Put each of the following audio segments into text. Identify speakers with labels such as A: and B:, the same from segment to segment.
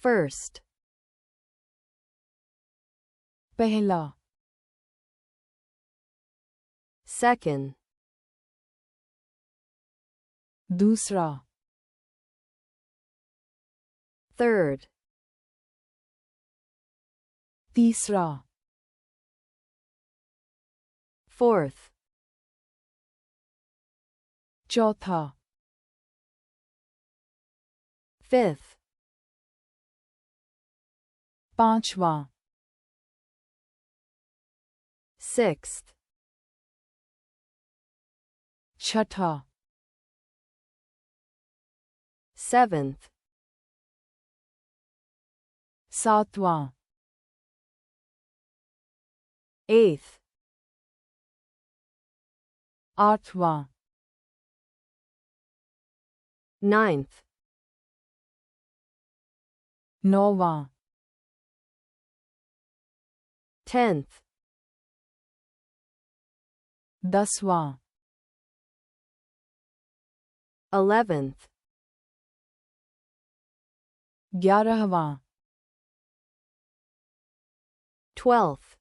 A: First.
B: पहला.
A: Second.
B: दूसरा.
A: Third.
B: तीसरा.
A: Fourth.
B: चौथा.
A: Fifth.
B: पांचवां.
A: Sixth.
B: छठा.
A: Seventh.
B: सातवां.
A: Eighth.
B: आठवां.
A: Ninth.
B: नौवां.
A: 10th.
B: दसवां.
A: 11th.
B: 11वां.
A: 12th.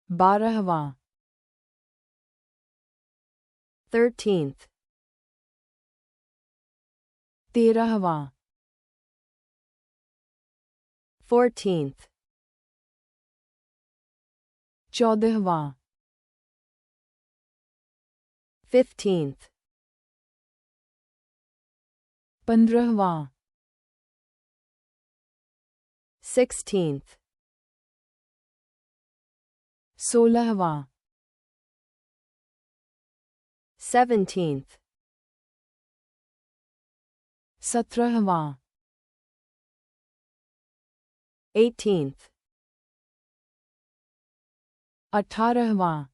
B: 12वां.
A: 13th.
B: 13वां.
A: 14th.
B: 14वां.
A: 15th.
B: 15वां.
A: 16th.
B: 16वां.
A: 17th.
B: 17वां.
A: 18th.
B: 18वां.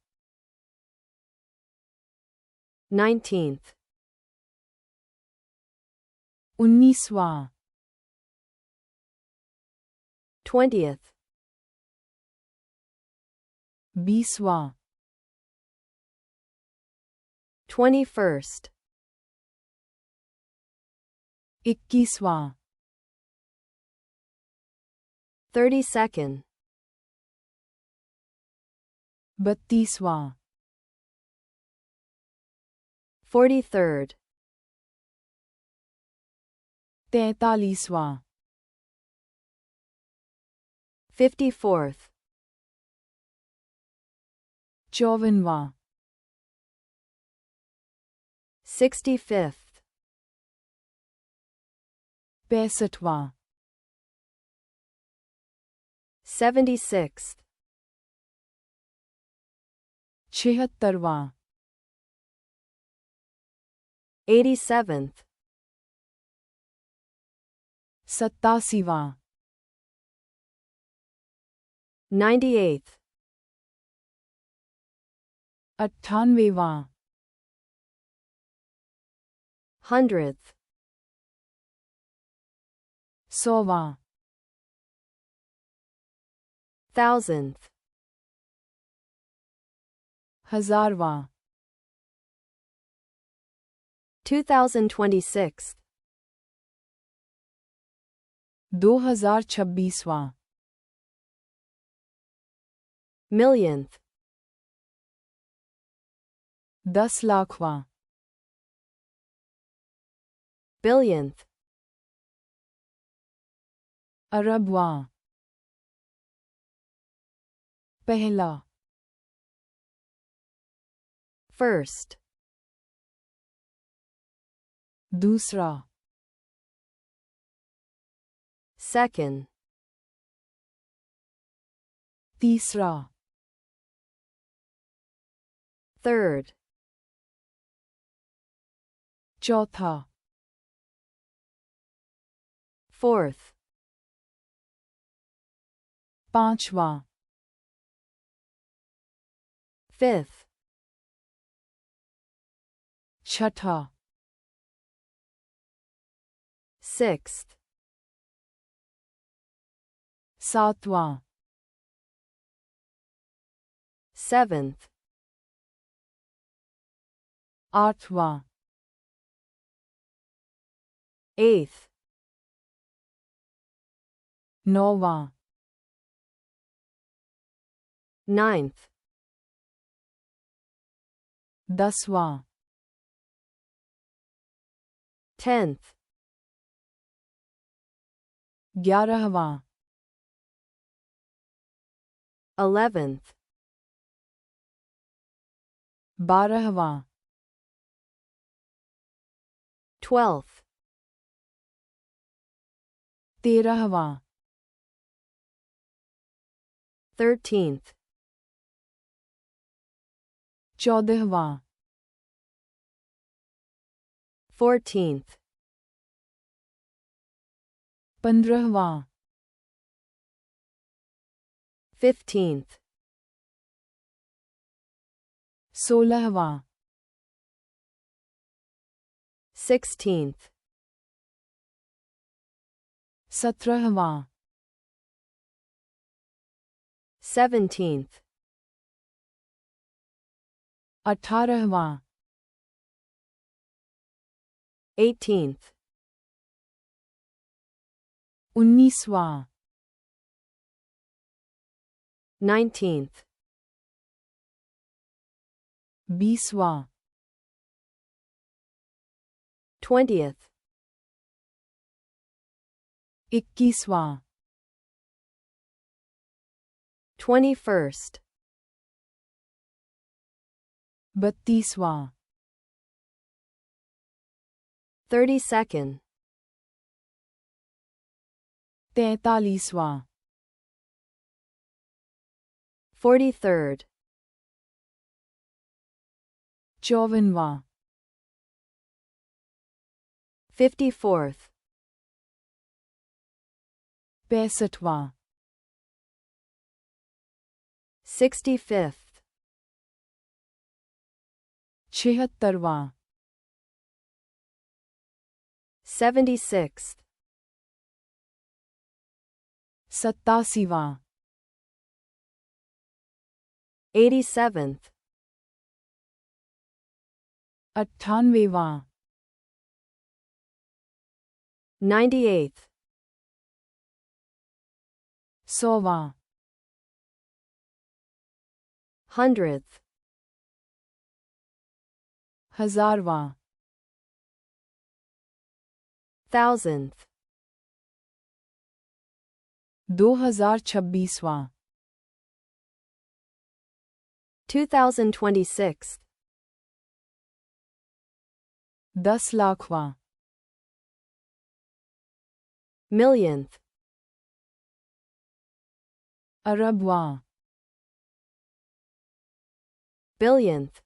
A: 19th.
B: 19वां.
A: 20th.
B: 20वां.
A: 21st.
B: 21वां.
A: 32nd.
B: 32वां.
A: 43rd.
B: 43वां.
A: 54th.
B: 54वां.
A: 65th.
B: 65वां.
A: 76th.
B: 76वां.
A: 87th.
B: 87वां.
A: 98th.
B: 98वां.
A: 100th.
B: 100वां.
A: 1000th.
B: 1000वां.
A: 2026th.
B: 2026वां.
A: Millionth.
B: 10 लाखवां.
A: Billionth.
B: अरबवां. पहला.
A: First.
B: दूसरा.
A: Second.
B: तीसरा.
A: Third.
B: चौथा.
A: Fourth.
B: पांचवां.
A: Fifth.
B: छठा.
A: Sixth.
B: सातवां.
A: Seventh.
B: आठवां.
A: Eighth.
B: nauvaan,
A: 9th,
B: 10वां,
A: 10th,
B: 11वां,
A: 11th,
B: 12वां,
A: 12th,
B: 13वां,
A: 13th,
B: 14वां,
A: 14th,
B: 15वां,
A: 15th,
B: 16वां,
A: 16th,
B: 17वां,
A: 17th,
B: 18वां,
A: 18th,
B: 19वां,
A: 19th,
B: 20वां,
A: 20th,
B: 21वां,
A: 21st,
B: 32वां,
A: 32nd,
B: 43वां,
A: 43rd,
B: 54वां,
A: 54th,
B: 65वां,
A: 65th,
B: 76वां,
A: 76th,
B: 87वां,
A: 87th,
B: 98वां,
A: 98th,
B: 100वां,
A: 100th,
B: 1000वां,
A: 1000th,
B: 2026वां,
A: 2026th,
B: 10 लाखवां,
A: millionth,
B: अरबवां,
A: billionth,